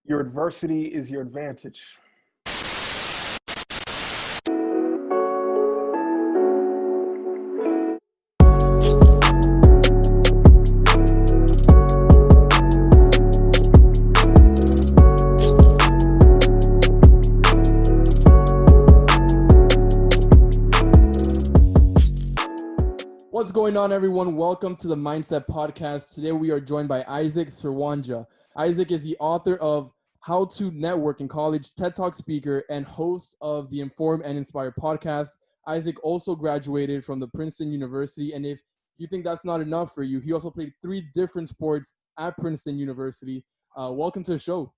Your adversity is your advantage. What's going on, everyone? Welcome to the Mindset Podcast. Today we are joined by Isaac Serwanga. Isaac is the author of How to Network in College, TED Talk speaker, and host of the Inform and Inspire podcast. Isaac also graduated from the Princeton University, and if you think that's not enough for you, he also played 3 different sports at Princeton University. Welcome to the show.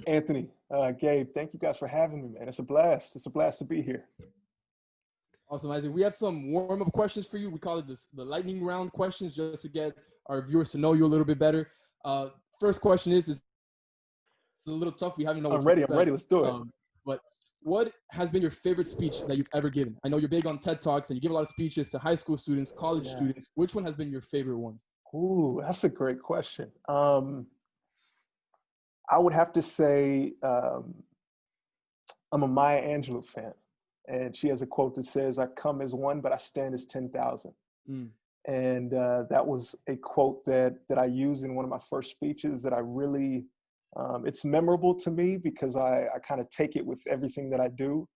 Anthony, Gabe, thank you guys for having me, man. It's a blast. It's a blast to be here. Awesome, Isaac. We have some warm-up questions for you. We call it the lightning round questions, just to get our viewers to know you a little bit better. First question is a little tough. We haven't know what to expect. I'm ready. Let's do it. But what has been your favorite speech that you've ever given? I know you're big on TED Talks, and you give a lot of speeches to high school students, college students. Which one has been your favorite one? Ooh, that's a great question. I would have to say I'm a Maya Angelou fan. And she has a quote that says, "I come as one, but I stand as 10,000." And that was a quote that I used in one of my first speeches that I really, it's memorable to me because I kind of take it with everything that I do,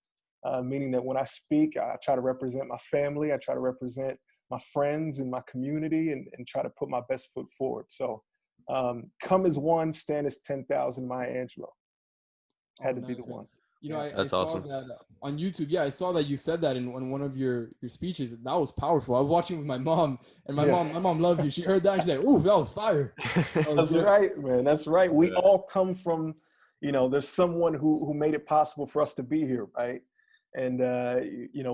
meaning that when I speak, I try to represent my family, I try to represent my friends and my community and try to put my best foot forward. So come as one, stand as 10,000, Maya Angelou. Had to be the one. You know, I saw awesome. that on YouTube. Yeah, I saw that you said that in one of your speeches. That was powerful. I was watching with my mom, and my mom loves you. She heard that and she's like, "Ooh, that was fire." That's right, man. That's right. We all come from, there's someone who made it possible for us to be here, right? And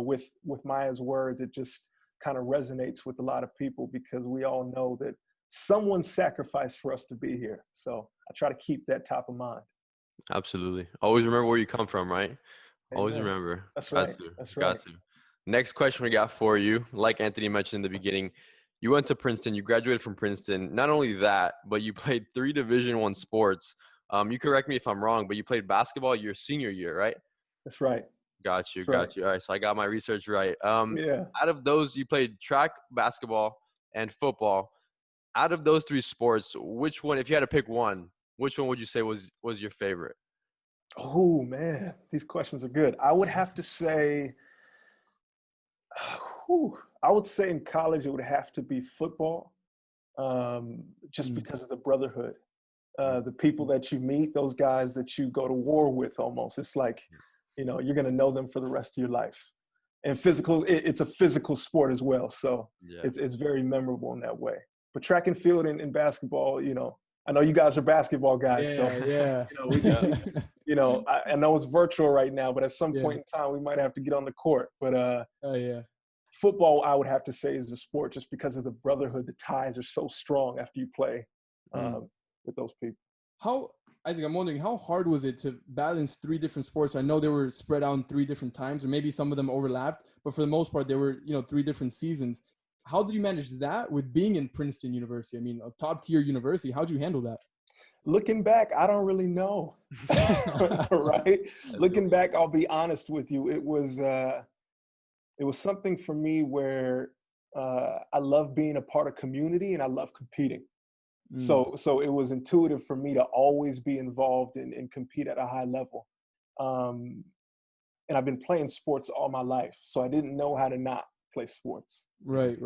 with Maya's words, it just kind of resonates with a lot of people because we all know that someone sacrificed for us to be here. So I try to keep that top of mind. Absolutely. Always remember where you come from, right? Always Amen. remember. That's right. That's right. Got to. Next question we got for you. Like Anthony mentioned in the beginning, you went to Princeton. You graduated from Princeton. Not only that, but you played 3 Division I sports. You correct me if I'm wrong, but you played basketball your senior year, right? That's right. Got you. That's right. All right. So I got my research right. Yeah. Out of those, you played track, basketball, and football. Out of those 3 sports, which one, if you had to pick one, which one would you say was your favorite? Oh, man, these questions are good. I would have to say, in college it would have to be football, just because of the brotherhood. The people that you meet, those guys that you go to war with almost. It's like, you're going to know them for the rest of your life. And it's a physical sport as well. So it's very memorable in that way. But track and field and basketball, I know you guys are basketball guys. I know it's virtual right now, but at some point in time, we might have to get on the court. But football, I would have to say, is the sport just because of the brotherhood. The ties are so strong after you play with those people. Isaac, I'm wondering, how hard was it to balance 3 different sports? I know they were spread out in 3 different times, or maybe some of them overlapped, but for the most part, they were, 3 different seasons. How did you manage that with being in Princeton University? I mean, a top-tier university. How did you handle that? Looking back, I don't really know, right? Looking back, I'll be honest with you. It was something for me where I love being a part of community and I love competing. So it was intuitive for me to always be involved and compete at a high level. And I've been playing sports all my life, so I didn't know how to not play sports. Right.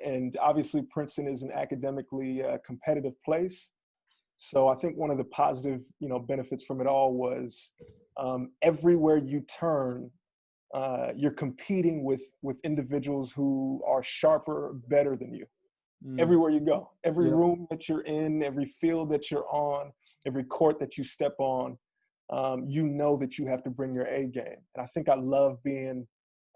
And obviously Princeton is an academically competitive place. So I think one of the positive, benefits from it all was everywhere you turn, you're competing with individuals who are sharper, better than you. Everywhere you go, every room that you're in, every field that you're on, every court that you step on, that you have to bring your A game. And I think I love being,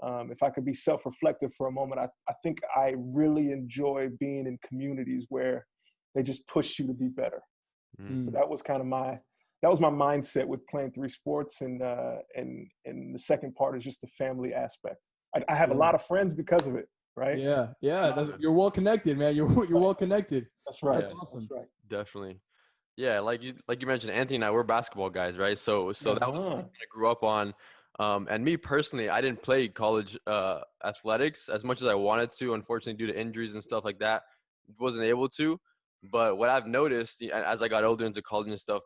if I could be self-reflective for a moment, I think I really enjoy being in communities where they just push you to be better. So that was kind of my mindset with playing 3 sports, and the second part is just the family aspect. I have a lot of friends because of it, right? Yeah. You're well connected, man. You're well connected. That's right. That's awesome. That's right. Definitely. Yeah, like you mentioned, Anthony and I, we're basketball guys, right? So that was what Uh-huh. I grew up on. And me personally, I didn't play college athletics as much as I wanted to. Unfortunately, due to injuries and stuff like that, wasn't able to. But what I've noticed as I got older into college and stuff,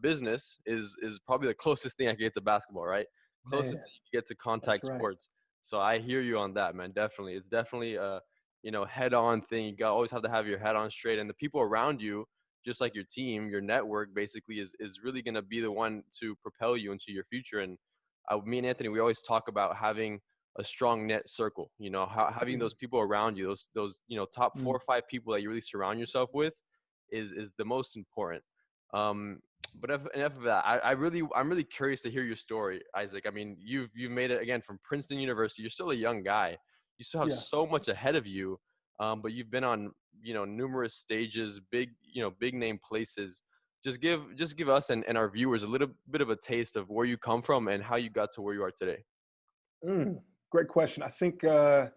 business is probably the closest thing I can get to basketball, right? Closest Man, thing you can get to that's contact right. sports. So I hear you on that, man. Definitely, it's definitely a head-on thing. You always have to have your head on straight, and the people around you, just like your team, your network basically is really going to be the one to propel you into your future. And me and Anthony, we always talk about having a strong net circle, having Mhm. those people around you, those top Mm. 4 or 5 people that you really surround yourself with is the most important. Um, but enough of that. I'm really curious to hear your story, Isaac. I mean, you've made it again from Princeton University. You're still a young guy. You still have Yeah. so much ahead of you. But you've been on numerous stages, big name places. Just give us and our viewers a little bit of a taste of where you come from and how you got to where you are today. Mm, great question. I think I'd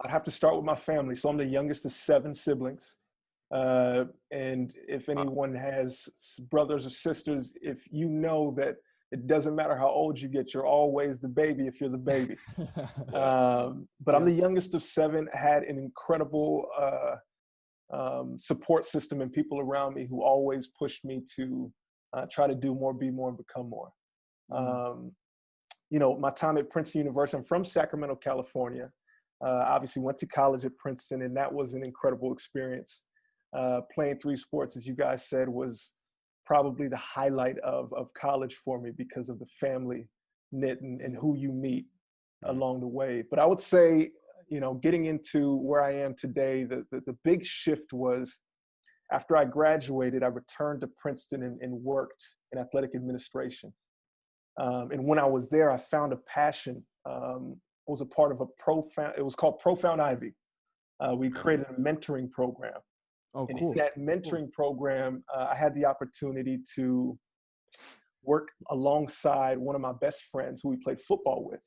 have to start with my family. So I'm the youngest of 7 siblings. And if Wow. anyone has brothers or sisters, if you know that it doesn't matter how old you get, you're always the baby if you're the baby. Yeah. But I'm Yeah. the youngest of 7, had an incredible support system and people around me who always pushed me to try to do more, be more, and become more. Mm. Um, my time at Princeton University, I'm from Sacramento, California. Obviously went to college at Princeton, and that was an incredible experience. Playing 3 sports, as you guys said, was probably the highlight of college for me because of the family knit and who you meet Mm. along the way. But I would say, getting into where I am today, the big shift was after I graduated, I returned to Princeton and worked in athletic administration. And when I was there, I found a passion. I was a part of it was called Profound Ivy. We Okay. created a mentoring program. Oh, And in cool. that Cool. mentoring program, I had the opportunity to work alongside one of my best friends who we played football with.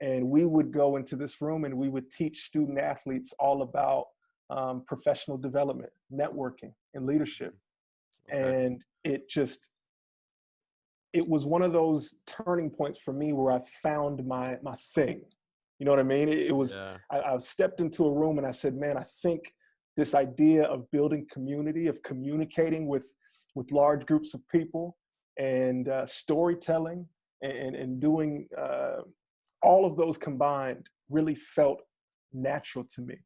And we would go into this room and we would teach student athletes all about professional development, networking, and leadership. Okay. And it was one of those turning points for me where I found my thing. You know what I mean? It was, Yeah. I stepped into a room and I said, man, I think this idea of building community, of communicating with large groups of people, and storytelling, and doing all of those combined really felt natural to me.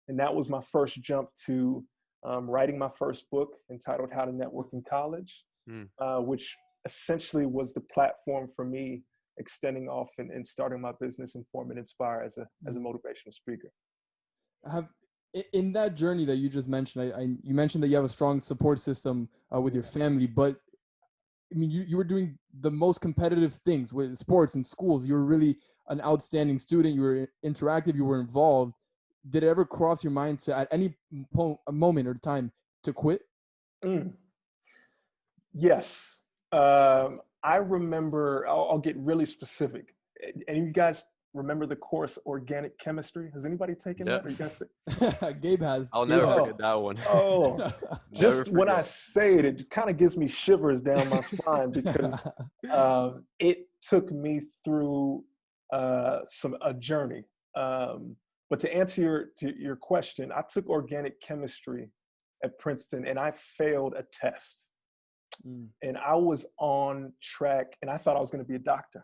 And that was my first jump to writing my first book entitled How to Network in College, Mm. which essentially was the platform for me extending off and starting my business, Inform and Inspire, as a Mm. motivational speaker. Have in that journey that you just mentioned, you mentioned that you have a strong support system with your Yeah. family, but I mean, you were doing the most competitive things with sports and schools. You were really an outstanding student. You were interactive. You were involved. Did it ever cross your mind to, at any a moment or time, to quit? Mm. Yes. I remember, I'll get really specific. And you guys remember the course Organic Chemistry? Has anybody taken Yeah. that? Or you guys? Gabe has. I'll Gabe never has. forget Oh, that one. oh. Never Just when I forget. say it, it kind of gives me shivers down my spine because it took me through a journey. But to answer your question, I took organic chemistry at Princeton and I failed a test. Mm. And I was on track and I thought I was going to be a doctor.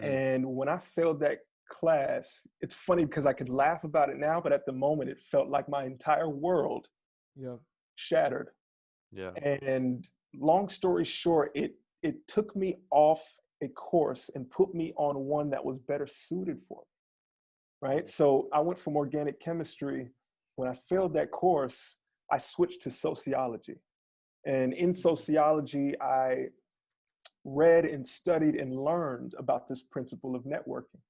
Mm. And when I failed that class, it's funny because I could laugh about it now, but at the moment it felt like my entire world Yeah. shattered. Yeah. And long story short, it took me off a course and put me on one that was better suited for me, right? So I went from organic chemistry. When I failed that course, I switched to sociology. And in sociology, I read and studied and learned about this principle of networking,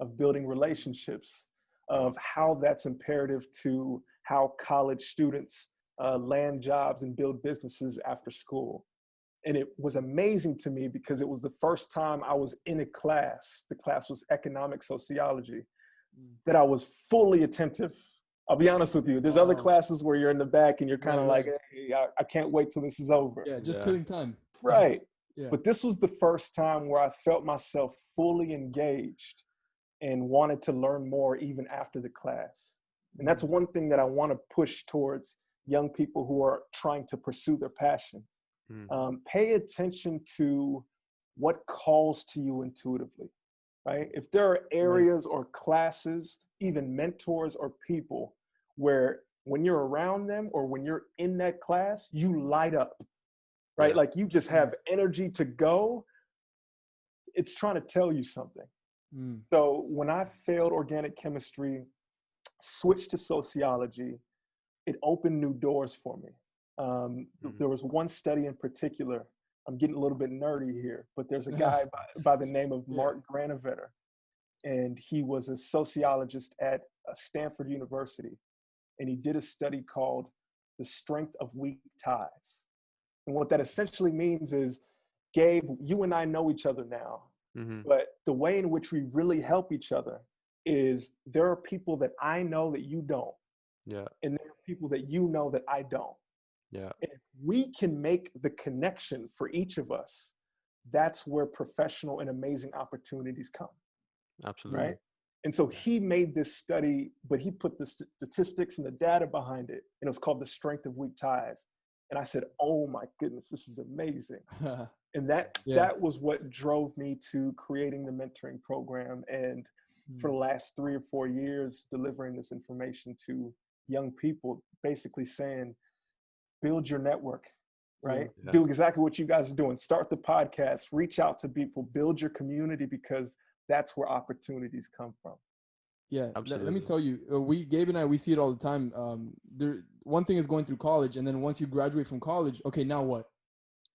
of building relationships, Wow. of how that's imperative to how college students land jobs and build businesses after school. And it was amazing to me because it was the first time I was in a class, the class was economic sociology, Mm. that I was fully attentive I'll be honest with you. There's other classes where you're in the back and you're kind of like, hey, I can't wait till this is over. Yeah, just killing time. Right. Yeah. But this was the first time where I felt myself fully engaged and wanted to learn more even after the class. And that's one thing that I want to push towards young people who are trying to pursue their passion. Pay attention to what calls to you intuitively, right? If there are areas or classes, even mentors or people where when you're around them or when you're in that class, you light up, right? Yeah. Like you just have energy to go. It's trying to tell you something. So when I failed organic chemistry, switched to sociology, it opened new doors for me. There was one study in particular. I'm getting a little bit nerdy here, but there's a guy by the name of Mark Granovetter, and he was a sociologist at Stanford University, and he did a study called The Strength of Weak Ties. And what that essentially means is, Gabe, you and I know each other now, but the way in which we really help each other is there are people that I know that you don't. Yeah. And there are people that you know that I don't. Yeah. And if we can make the connection for each of us, that's where professional and amazing opportunities come. Absolutely. Right? And so he made this study, but he put the statistics and the data behind it. And it was called The Strength of Weak Ties. And I said, oh my goodness, this is amazing. And that was what drove me to creating the mentoring program. And for the last 3 or 4 years, delivering this information to young people, basically saying, build your network, right? Yeah. Do exactly what you guys are doing. Start the podcast, reach out to people, build your community, because that's where opportunities come from. Yeah, absolutely. let me tell you, Gabe and I, we see it all the time. One thing is going through college, and then once you graduate from college, okay, now what?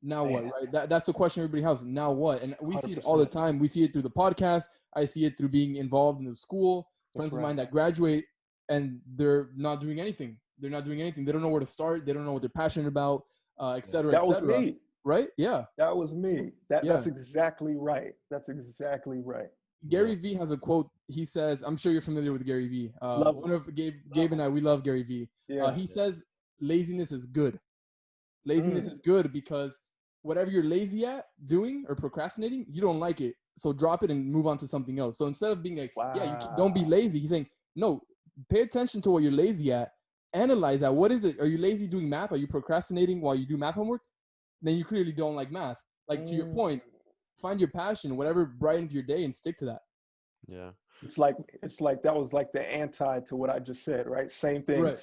Now what, right? That's the question everybody has. Now what? And we 100%. See it all the time. We see it through the podcast. I see it through being involved in the school. Friends of mine that graduate and they're not doing anything. They're not doing anything. They don't know where to start. They don't know what they're passionate about, et cetera, That et cetera. was me. Right? Yeah. That was me. That's exactly right. That's exactly right. Gary Vee has a quote. He says, I'm sure you're familiar with Gary Vee. One of Gabe and I, we love Gary Vee. He says, laziness is good. Laziness is good because whatever you're lazy at doing or procrastinating, you don't like it. So drop it and move on to something else. So instead of being like, don't be lazy, he's saying, no, pay attention to what you're lazy at. Analyze that. What is it? Are you lazy doing math? Are you procrastinating while you do math homework? Then you clearly don't like math. Like to your point, find your passion, whatever brightens your day, and stick to that. Yeah. It's like that was like the anti to what I just said, right? Same thing. Right.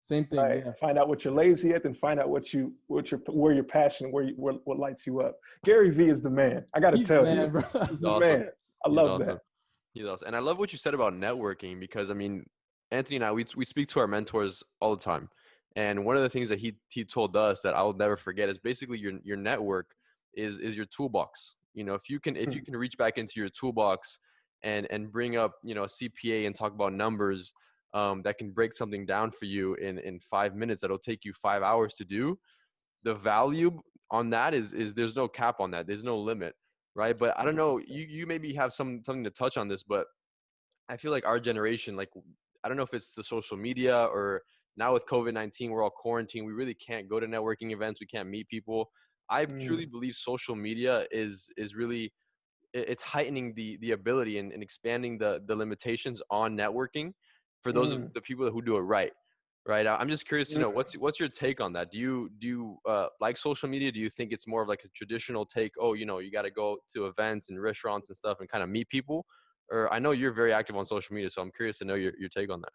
Same thing. Right. Yeah. Find out what you're lazy at, then find out where your passion, what lights you up. Gary Vee is the man. I got to tell you, bro. He's the man. I love that. He's awesome. And I love what you said about networking, because I mean, Anthony and I, we speak to our mentors all the time. And one of the things that he told us that I'll never forget is basically your network is your toolbox. You know, if you can reach back into your toolbox and bring up, a CPA and talk about numbers, that can break something down for you in 5 minutes, that'll take you 5 hours to do. The value on that is there's no cap on that. There's no limit, right? But I don't know, you maybe have something to touch on this, but I feel like our generation, like, I don't know if it's the social media or now with COVID-19, we're all quarantined. We really can't go to networking events. We can't meet people. I truly believe social media is really, it's heightening the ability and expanding the limitations on networking for those of the people who do it right. I'm just curious to know, what's your take on that? Do you like social media? Do you think it's more of like a traditional take? Oh, you got to go to events and restaurants and stuff and kind of meet people. Or I know you're very active on social media, so I'm curious to know your take on that.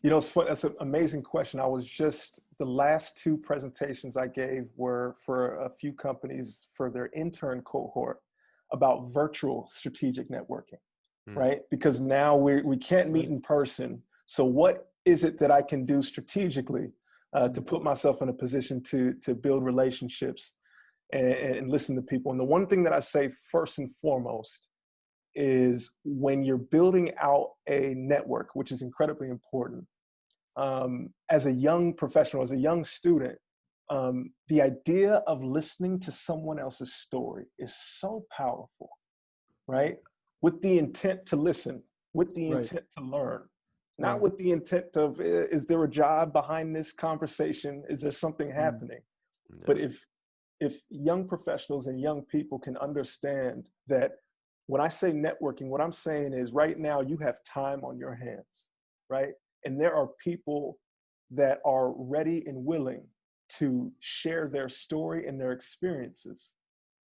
It's fun. That's an amazing question. The last 2 presentations I gave were for a few companies for their intern cohort about virtual strategic networking, right? Because now we can't meet in person. So what is it that I can do strategically to put myself in a position to build relationships and listen to people? And the one thing that I say first and foremost is when you're building out a network, which is incredibly important, as a young professional, as a young student, the idea of listening to someone else's story is so powerful, right? With the intent to listen, with the intent to learn. not with the intent of, is there a job behind this conversation? Is there something happening? Yeah. But if young professionals and young people can understand that when I say networking, what I'm saying is right now you have time on your hands, right? And there are people that are ready and willing to share their story and their experiences.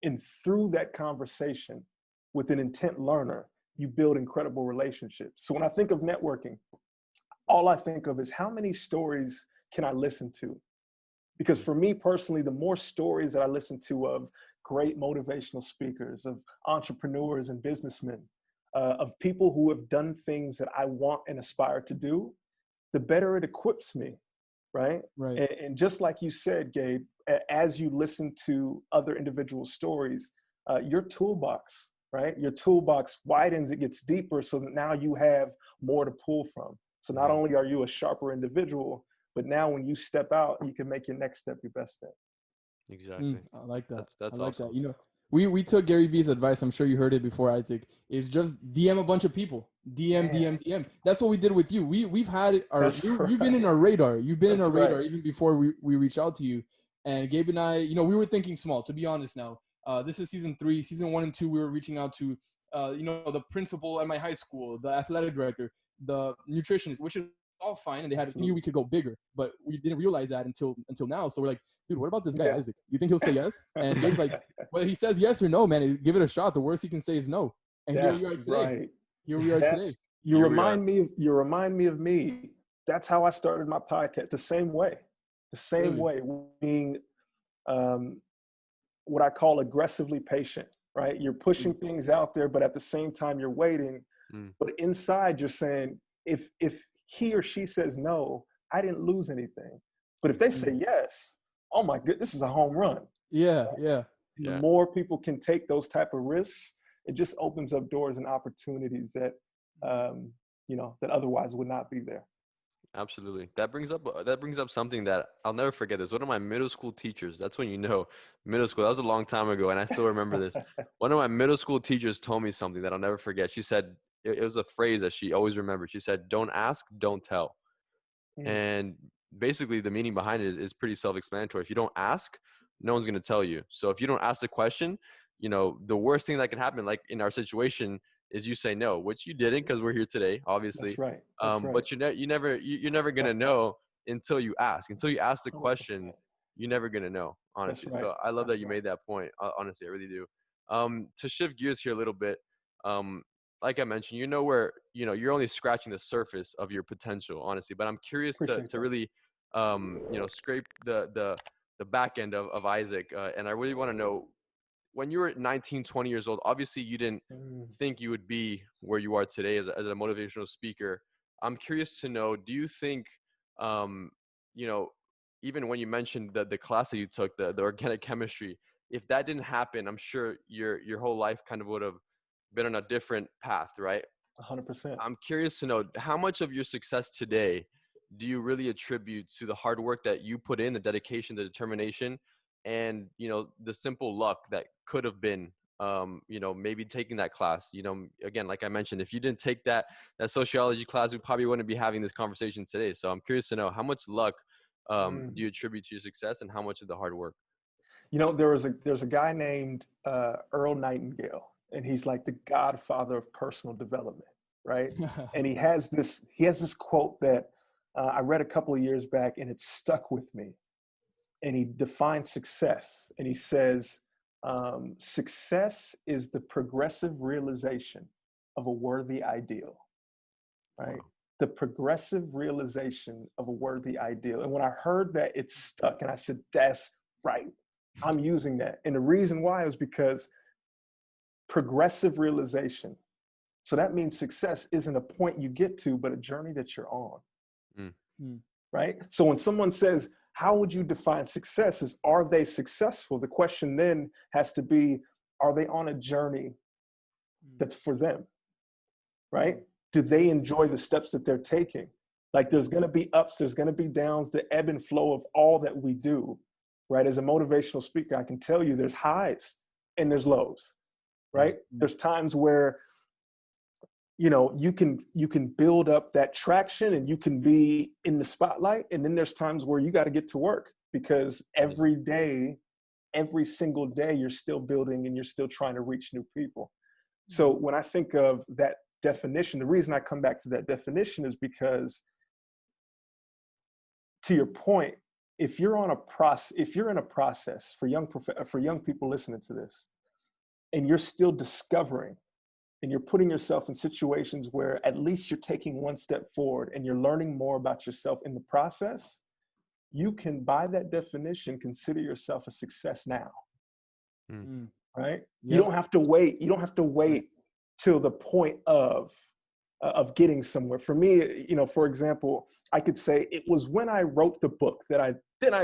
And through that conversation with an intent learner, you build incredible relationships. So when I think of networking, all I think of is how many stories can I listen to? Because for me personally, the more stories that I listen to of great motivational speakers, of entrepreneurs and businessmen, of people who have done things that I want and aspire to do, the better it equips me, right? Right. And just like you said, Gabe, as you listen to other individual stories, your toolbox, right? Your toolbox widens, it gets deeper so that now you have more to pull from. So not only are you a sharper individual, but now when you step out, you can make your next step your best step. Exactly. I like that. That's I like awesome. that. You know, we took Gary Vee's advice. I'm sure you heard it before, Isaac. Is just DM a bunch of people. DM. That's what we did with you. We've had our you've been in our radar. You've been in our radar even before we reached out to you. And Gabe and I, you know, we were thinking small. To be honest, now this is season 3. Season 1 and 2, we were reaching out to you know, the principal at my high school, the athletic director, the nutritionist, which is all fine, and we knew we could go bigger, but we didn't realize that until now. So we're like, dude, what about this guy Isaac? You think he'll say yes? And Gabe's like, whether he says yes or no, man, give it a shot. The worst he can say is no. And here we are today. Here we are today. You remind me of me. That's how I started my podcast. The same way, being what I call aggressively patient. Right? You're pushing things out there, but at the same time you're waiting. But inside you're saying, if he or she says no, I didn't lose anything. But if they say yes, oh my goodness, this is a home run. Yeah. The more people can take those type of risks, it just opens up doors and opportunities that, you know, that otherwise would not be there. Absolutely. That brings up something that I'll never forget. This one of my middle school teachers. That's when, you know, middle school. That was a long time ago, and I still remember this. One of my middle school teachers told me something that I'll never forget. She said, it was a phrase that she always remembered. She said, "Don't ask, don't tell." And basically, the meaning behind it is pretty self-explanatory. If you don't ask, no one's going to tell you. So if you don't ask the question, you know, the worst thing that can happen, like in our situation, is you say no, which you didn't, because we're here today, obviously. That's right. But you're never gonna know until you ask. Until you ask the question, 100%. you're never gonna know, honestly. That's right. So I love that you made that point. Honestly, I really do. To shift gears here a little bit, like I mentioned, you know, where, you know, you're only scratching the surface of your potential, honestly. But I'm curious to really, you know, scrape the back end of Isaac, and I really want to know, when you were 19, 20 years old, obviously you didn't think you would be where you are today as a motivational speaker. I'm curious to know, do you think, you know, even when you mentioned the class that you took, the organic chemistry, if that didn't happen, I'm sure your whole life kind of would have been on a different path, right? 100%. I'm curious to know, how much of your success today do you really attribute to the hard work that you put in, the dedication, the determination, and, you know, the simple luck that could have been, you know, maybe taking that class? You know, again, like I mentioned, if you didn't take that sociology class, we probably wouldn't be having this conversation today. So I'm curious to know, how much luck do you attribute to your success, and how much of the hard work? You know, there's a guy named Earl Nightingale, and he's like the godfather of personal development, right? And he has this quote that I read a couple of years back, and it stuck with me. And he defines success, and he says, success is the progressive realization of a worthy ideal, right? Wow. The progressive realization of a worthy ideal. And when I heard that, it stuck, and I said, that's right. I'm using that. And the reason why is because progressive realization. So that means success isn't a point you get to, but a journey that you're on. Right? So when someone says, how would you define success? Is, are they successful? The question then has to be, are they on a journey that's for them? Right? Do they enjoy the steps that they're taking? Like, there's going to be ups, there's going to be downs, the ebb and flow of all that we do. Right? As a motivational speaker, I can tell you there's highs and there's lows. Right? There's times where you can build up that traction and you can be in the spotlight. And then there's times where you got to get to work, because every day, every single day, you're still building and you're still trying to reach new people. So when I think of that definition, the reason I come back to that definition is because, to your point, if you're in a process for young people listening to this, and you're still discovering, and you're putting yourself in situations where at least you're taking one step forward and you're learning more about yourself in the process, you can, by that definition, consider yourself a success now. Right? Yep. You don't have to wait. You don't have to wait till the point of getting somewhere. For me, for example, I could say it was when I wrote the book that I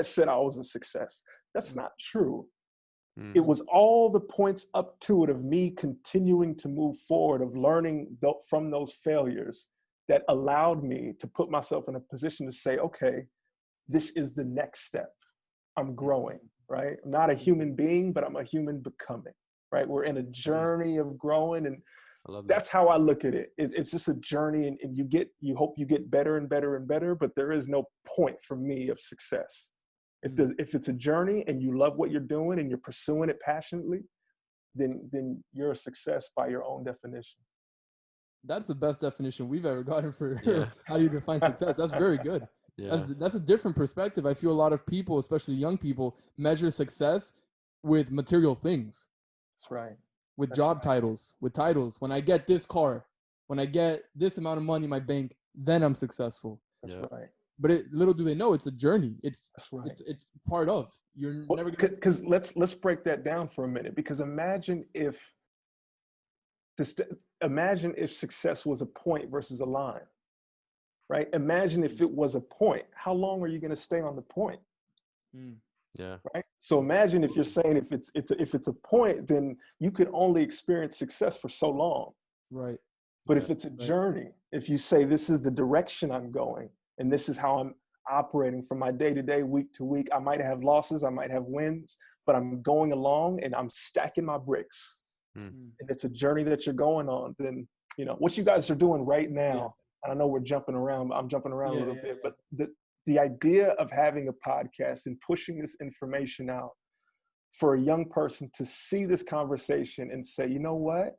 said I was a success. That's not true. It was all the points up to it of me continuing to move forward, of learning from those failures, that allowed me to put myself in a position to say, okay, this is the next step. I'm growing, right? I'm not a human being, but I'm a human becoming, right? We're in a journey of growing, and that's how I look at it. It's just a journey, and you hope you get better and better and better, but there is no point for me of success. If it's a journey and you love what you're doing and you're pursuing it passionately, then you're a success by your own definition. That's the best definition we've ever gotten for how you define success. That's very good. Yeah. That's a different perspective. I feel a lot of people, especially young people, measure success with material things. That's right. With job titles, with titles. When I get this car, when I get this amount of money in my bank, then I'm successful. That's right. But little do they know, it's a journey. It's part of. You're never gonna. Because let's break that down for a minute. Because imagine if success was a point versus a line, right? Imagine if it was a point. How long are you going to stay on the point? Yeah. Right. So imagine if you're saying if it's a point, then you could only experience success for so long. Right. But if it's a journey, if you say this is the direction I'm going, and this is how I'm operating from my day to day, week to week, I might have losses, I might have wins, but I'm going along and I'm stacking my bricks. And it's a journey that you're going on. Then, what you guys are doing right now, and I know we're jumping around, I'm jumping around a little bit, but the idea of having a podcast and pushing this information out for a young person to see this conversation and say, you know what?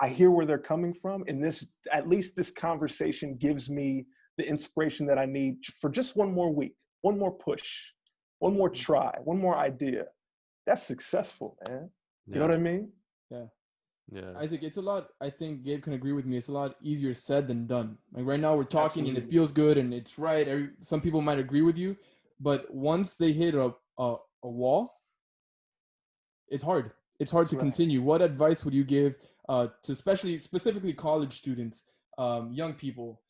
I hear where they're coming from. And at least this conversation gives me the inspiration that I need for just one more week, one more push, one more try, one more idea. That's successful, man. You know what I mean? Yeah. Isaac, it's a lot, I think Gabe can agree with me, it's a lot easier said than done. Like right now we're talking and it feels good and it's right. Some people might agree with you, but once they hit a wall, it's hard. It's hard to continue. What advice would you give to specifically college students, young people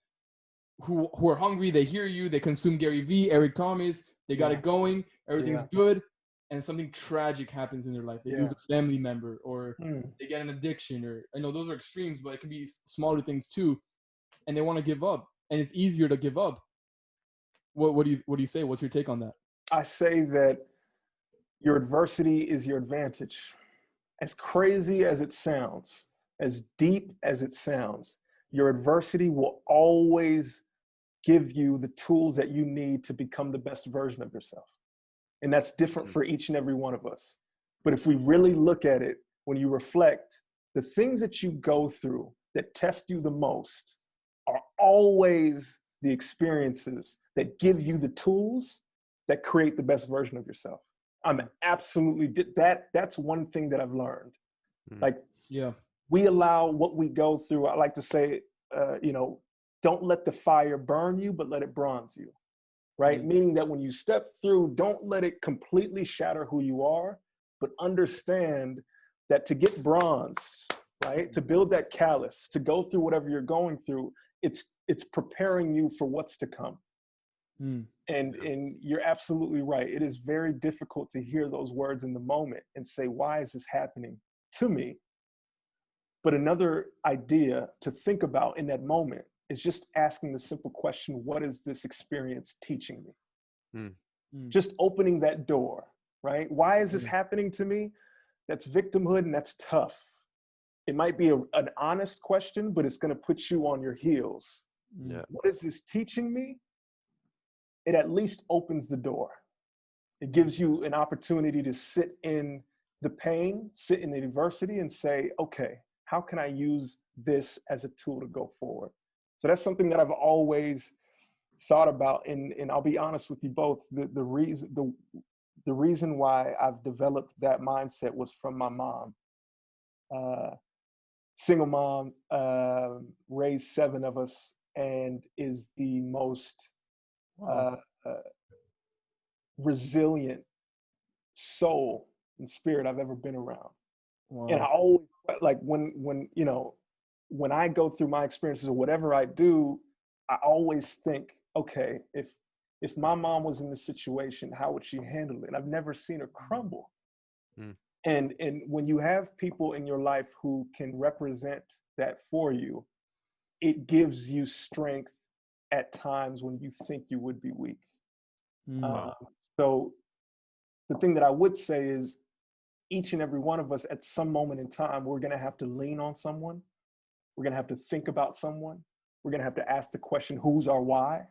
who are hungry, they hear you, they consume Gary Vee, Eric Thomas, they got it going, everything's good, and something tragic happens in their life. They lose a family member, or they get an addiction, or I know those are extremes, but it can be smaller things too, and they want to give up, and it's easier to give up. What do you say? What's your take on that? I say that your adversity is your advantage. As crazy as it sounds, as deep as it sounds, your adversity will always give you the tools that you need to become the best version of yourself. And that's different for each and every one of us. But if we really look at it, when you reflect, the things that you go through that test you the most are always the experiences that give you the tools that create the best version of yourself. I'm absolutely, that's one thing that I've learned. We allow what we go through. I like to say, don't let the fire burn you, but let it bronze you, right? Meaning that when you step through, don't let it completely shatter who you are, but understand that to get bronzed, right? To build that callus, to go through whatever you're going through, it's preparing you for what's to come. And you're absolutely right. It is very difficult to hear those words in the moment and say, why is this happening to me? But another idea to think about in that moment is just asking the simple question, what is this experience teaching me? Just opening that door, right? Why is this happening to me? That's victimhood and that's tough. it might be an honest question, but it's going to put you on your heels. Yeah. What is this teaching me? It at least opens the door. It gives you an opportunity to sit in the pain, sit in the adversity, and say, okay, how can I use this as a tool to go forward? So that's something that I've always thought about. And I'll be honest with you both, the reason why I've developed that mindset was from my mom. Single mom, raised 7 of us, and is the most resilient soul and spirit I've ever been around. Wow. And I always, like, when you know, when I go through my experiences or whatever I do, I always think, okay, if my mom was in this situation, how would she handle it? And I've never seen her crumble. Mm. And when you have people in your life who can represent that for you, it gives you strength at times when you think you would be weak. So the thing that I would say is, each and every one of us at some moment in time, we're going to have to lean on someone. We're going to have to think about someone. We're going to have to ask the question, who's our why?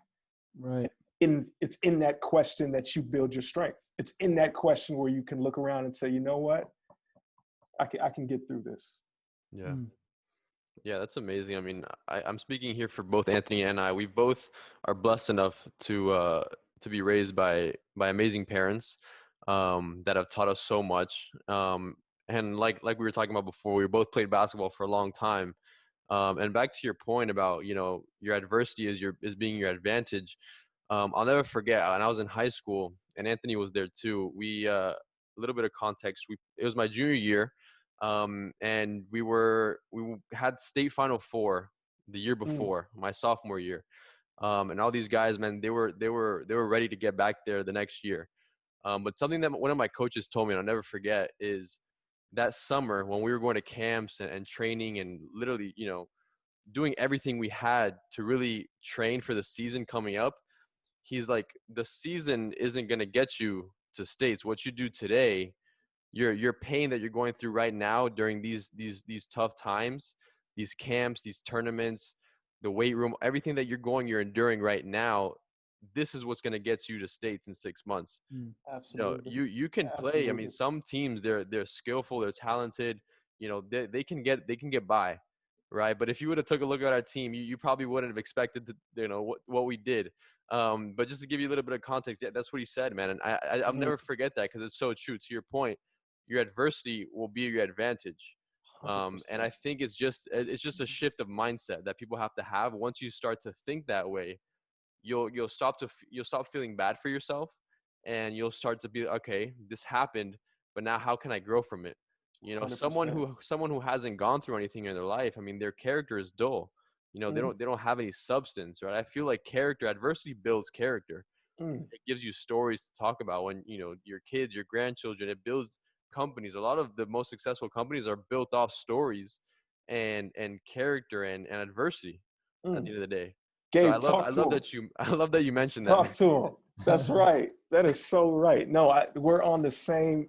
Right. It's in that question that you build your strength. It's in that question where you can look around and say, you know what? I can get through this. Yeah. Yeah, that's amazing. I mean, I'm speaking here for both Anthony and I. We both are blessed enough to be raised by amazing parents that have taught us so much. And like we were talking about before, we both played basketball for a long time. And back to your point about, you know, your adversity is being your advantage. I'll never forget when I was in high school, and Anthony was there too. We a little bit of context. It was my junior year. And we had state Final Four the year before, my sophomore year. And all these guys, man, they were ready to get back there the next year. But something that one of my coaches told me, and I'll never forget, is that summer when we were going to camps and training and literally, you know, doing everything we had to really train for the season coming up. He's like, the season isn't going to get you to states. What you do today, your pain that you're going through right now during these tough times, these camps, these tournaments, the weight room, everything that you're enduring right now, this is what's going to get you to states in 6 months. Absolutely. You know, you can play. Absolutely. I mean, some teams, they're skillful, they're talented, you know, they can get by, right? But if you would have took a look at our team, you probably wouldn't have expected to, you know, what we did. But just to give you a little bit of context, yeah, that's what he said, man. And I'll never forget that, because it's so true. To your point, your adversity will be your advantage. And I think it's just a shift of mindset that people have to have. Once you start to think that way, you'll stop feeling bad for yourself, and you'll start to be, okay, this happened, but now how can I grow from it? You know, 100%. someone who hasn't gone through anything in their life, I mean, their character is dull. You know, they don't have any substance, right? I feel like adversity builds character. It gives you stories to talk about when, you know, your kids, your grandchildren. It builds companies. A lot of the most successful companies are built off stories and character and adversity at the end of the day. Gabe, So I love that you mentioned that. Talk to him. That's right. That is so right. No, we're on the same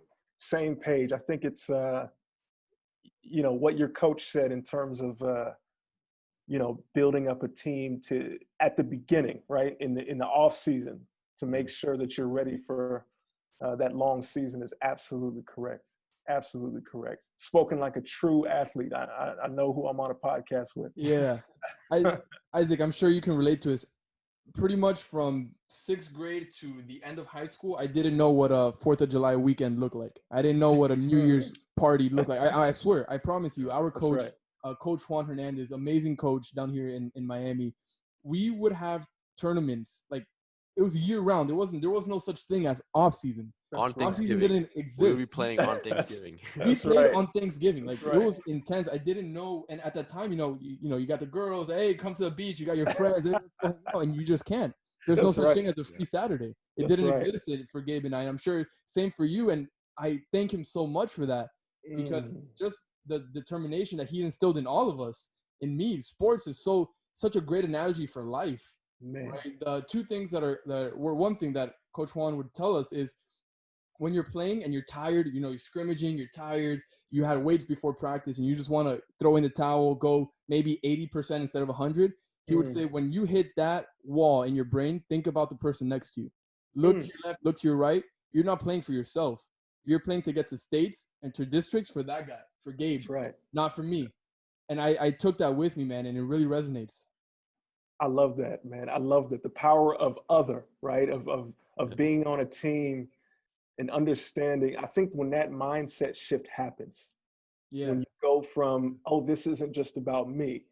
page. I think it's you know, what your coach said in terms of you know, building up a team at the beginning, right, in the off season, to make sure that you're ready for that long season is absolutely correct. Absolutely correct. Spoken like a true athlete. I know who I'm on a podcast with. Yeah. Isaac, I'm sure you can relate to this. Pretty much from 6th grade to the end of high school, I didn't know what a 4th of July weekend looked like. I didn't know what a New Year's party looked like. I swear, I promise you, our coach, Coach Juan Hernandez, amazing coach down here in Miami, we would have tournaments, like, it was year round. There was no such thing as off season. On Off season Thanksgiving, didn't exist. we would be playing on Thanksgiving. We played on Thanksgiving. Like, it was intense. I didn't know. And at that time, you got the girls. Hey, come to the beach. You got your friends. And you just can't. There's no such thing as a free Saturday. It didn't exist for Gabe and I. And I'm sure same for you. And I thank him so much for that, because just the determination that he instilled in all of us, in me, sports is such a great analogy for life. Man. Right? The two things that were one thing that Coach Juan would tell us is, when you're playing and you're tired, you know, you're scrimmaging, you're tired, you had weights before practice and you just want to throw in the towel, go maybe 80% instead of 100. He would say, when you hit that wall in your brain, think about the person next to you. Look to your left, look to your right. You're not playing for yourself. You're playing to get to states and to districts for that guy, for Gabe, That's right. not for me. And I took that with me, man, and it really resonates. I love that, man. I love that. The power of other, right? Of being on a team and understanding. I think when that mindset shift happens, when you go from, oh, this isn't just about me,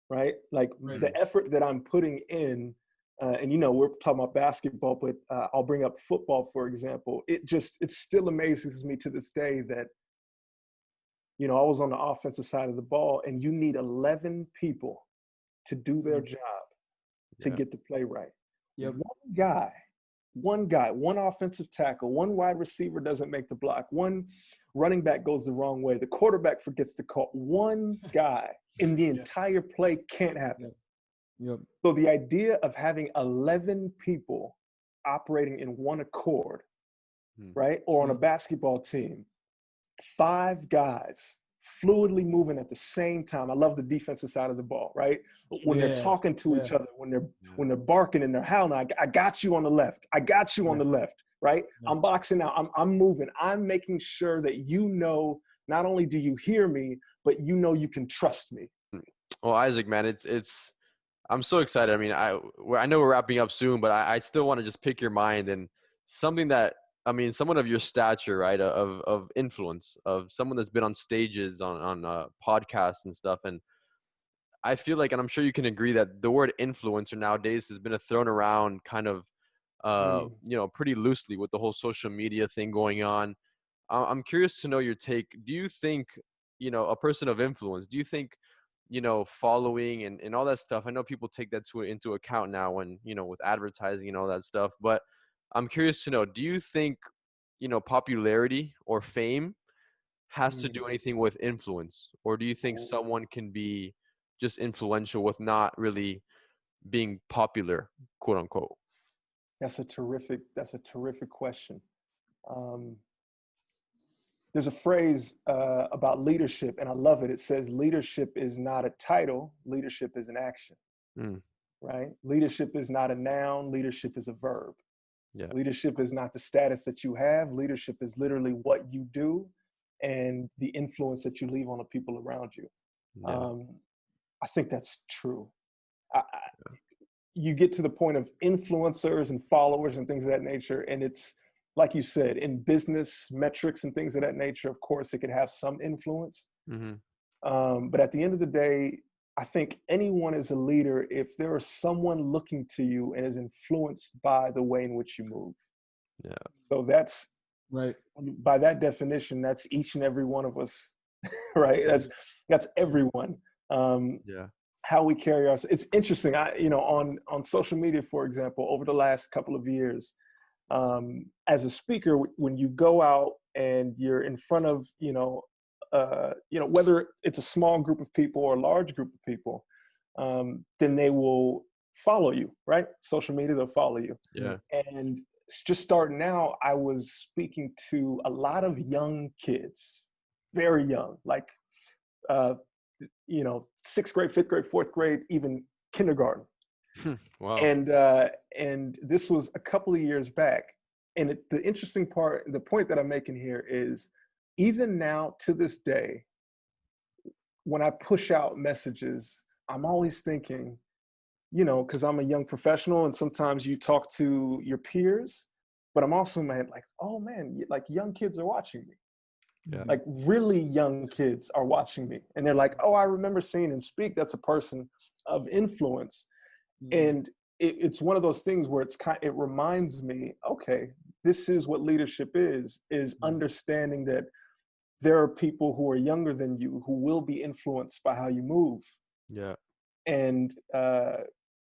right? Like the effort that I'm putting in, and you know, we're talking about basketball, but I'll bring up football, for example. It still amazes me to this day that, you know, I was on the offensive side of the ball and you need 11 people to do their job to get the play right. One guy, one offensive tackle, one wide receiver doesn't make the block, one running back goes the wrong way, the quarterback forgets to call. One guy in the entire play can't happen. So the idea of having 11 people operating in one accord, right? Or on a basketball team, 5 guys fluidly moving at the same time. I love the defensive side of the ball, right? When they're talking to each other, when they're barking and they're howling, I got you on the left. I got you on the left, right? I'm boxing out. I'm moving. I'm making sure that you know, not only do you hear me, but you know you can trust me. Well, Isaac, man, I'm so excited. I mean, I know we're wrapping up soon, but I still want to just pick your mind and something that, I mean, someone of your stature, right, of influence, of someone that's been on stages, on podcasts and stuff. And I feel like, and I'm sure you can agree, that the word influencer nowadays has been thrown around kind of, you know, pretty loosely with the whole social media thing going on. I'm curious to know your take. Do you think, you know, a person of influence, do you think, you know, following and all that stuff, I know people take that into account now when, you know, with advertising and all that stuff, but I'm curious to know, do you think, you know, popularity or fame has to do anything with influence? Or do you think someone can be just influential with not really being popular, quote unquote? That's a terrific question. There's a phrase about leadership, and I love it. It says, leadership is not a title, leadership is an action, right? Leadership is not a noun, leadership is a verb. Leadership is not the status that you have. Leadership is literally what you do and the influence that you leave on the people around you. I think that's true. You get to the point of influencers and followers and things of that nature, and it's, like you said, in business metrics and things of that nature, of course, it could have some influence. But at the end of the day, I think anyone is a leader if there is someone looking to you and is influenced by the way in which you move. So that's right. By that definition, that's each and every one of us, right? That's everyone. How we carry ourselves. It's interesting. You know, on social media, for example, over the last couple of years, as a speaker, when you go out and you're in front of, whether it's a small group of people or a large group of people, then they will follow you, right? Social media, they'll follow you. And just starting out, I was speaking to a lot of young kids, very young, like, 6th grade, 5th grade, 4th grade, even kindergarten. Wow. And this was a couple of years back. And the interesting part, the point that I'm making here is, even now to this day, when I push out messages, I'm always thinking, because I'm a young professional and sometimes you talk to your peers, but I'm also, like, oh man, like young kids are watching me. Like really young kids are watching me. And they're like, oh, I remember seeing him speak. That's a person of influence. And it's one of those things where it reminds me, okay, this is what leadership is understanding that there are people who are younger than you who will be influenced by how you move. And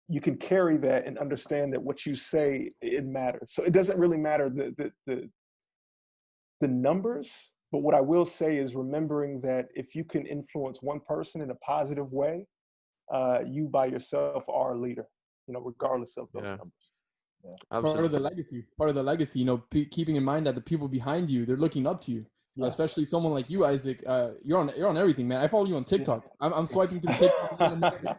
you can carry that and understand that what you say, it matters. So it doesn't really matter the numbers, but what I will say is remembering that if you can influence one person in a positive way, you by yourself are a leader, regardless of those numbers. Absolutely. Part of the legacy, you know, keeping in mind that the people behind you, they're looking up to you. Yes. Especially someone like you, Isaac. You're on everything, man. I follow you on TikTok. I'm swiping through TikTok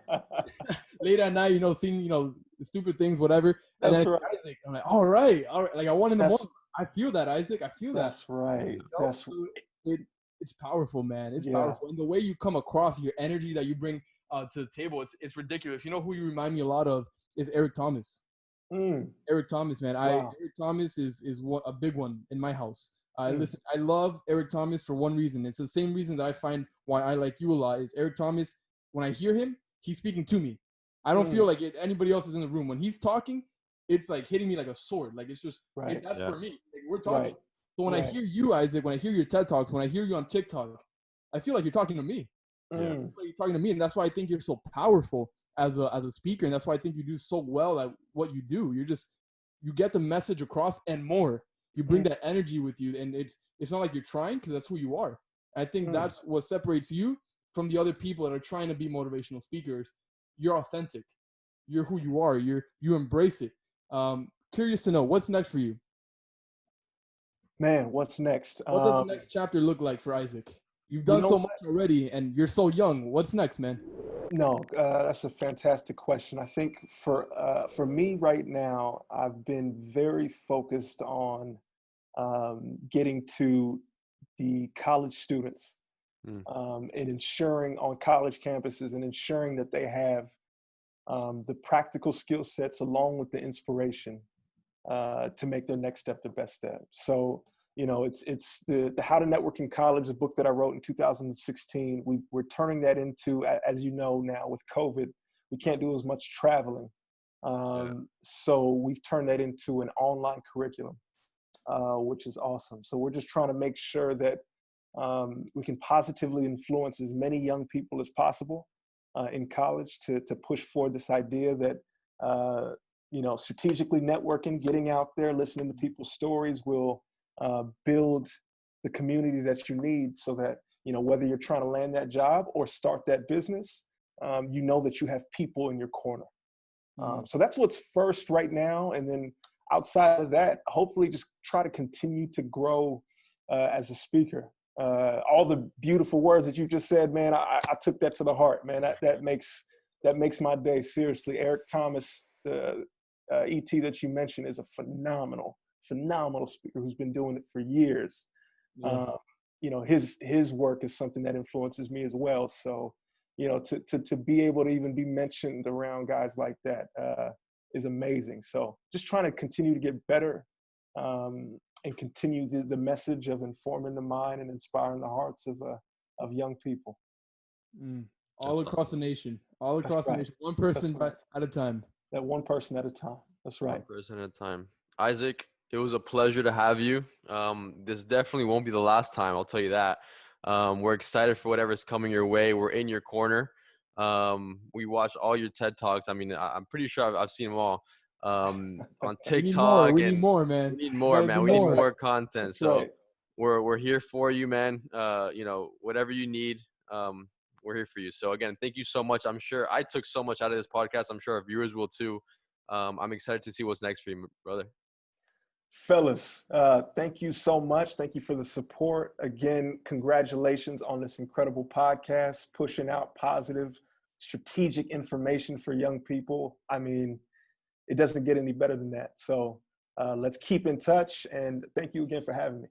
late at night, you know, seeing, you know, stupid things, whatever. And That's then right. Isaac, I'm like, all right. Like at 1 a.m. I feel that, Isaac. I feel that. That's right. You know? That's So it's powerful, man. It's Yeah. powerful, and the way you come across, your energy that you bring to the table, it's ridiculous. You know who you remind me a lot of is Eric Thomas. Eric Thomas, man. Wow. Eric Thomas is a big one in my house. Mm. Listen, I love Eric Thomas for one reason. It's the same reason that I find why I like you a lot. Is Eric Thomas, when I hear him, he's speaking to me. I don't feel like anybody else is in the room. When he's talking, it's like hitting me like a sword. Like it's just that's for me. Like, we're talking. Right. So when I hear you, Isaac, when I hear your TED Talks, when I hear you on TikTok, I feel like you're talking to me. I feel like you're talking to me, and that's why I think you're so powerful as a speaker, and that's why I think you do so well at what you do. You get the message across and more. You bring that energy with you, and it's not like you're trying, because that's who you are. I think that's what separates you from the other people that are trying to be motivational speakers. You're authentic. You're who you are. You embrace it. Curious to know, what's next for you? Man, what's next? What does the next chapter look like for Isaac? You've done so much already, and you're so young. What's next, man? No, that's a fantastic question. I think for me right now, I've been very focused on getting to the college students and ensuring on college campuses and ensuring that they have the practical skill sets along with the inspiration to make their next step the best step. So, you know, it's the How to Network in College, a book that I wrote in 2016. We're turning that into, as you know now with COVID, we can't do as much traveling. So we've turned that into an online curriculum, which is awesome. So we're just trying to make sure that we can positively influence as many young people as possible in college to push forward this idea that, you know, strategically networking, getting out there, listening to people's stories will build the community that you need, so that, you know, whether you're trying to land that job or start that business, you know that you have people in your corner. So that's what's first right now. And then outside of that, hopefully just try to continue to grow as a speaker. All the beautiful words that you just said, man, I took that to the heart, man. That makes my day. Seriously, Eric Thomas, the ET that you mentioned, is a phenomenal speaker who's been doing it for years. You know, his work is something that influences me as well. So, you know, to be able to even be mentioned around guys like that is amazing. So just trying to continue to get better and continue the message of informing the mind and inspiring the hearts of young people. All across the nation. All across the nation. One person at a time. That one person at a time. That's right. One person at a time. Isaac, it was a pleasure to have you. This definitely won't be the last time, I'll tell you that. We're excited for whatever's coming your way. We're in your corner. We watched all your TED Talks. I mean, I'm pretty sure I've seen them all on TikTok. We need more, man. We need more, man. We need more content. That's so right. we're here for you, man. You know, whatever you need, we're here for you. So again, thank you so much. I'm sure I took so much out of this podcast. I'm sure our viewers will too. I'm excited to see what's next for you, brother. Fellas, thank you so much. Thank you for the support. Again, congratulations on this incredible podcast, pushing out positive, strategic information for young people. I mean, it doesn't get any better than that. So let's keep in touch. And thank you again for having me.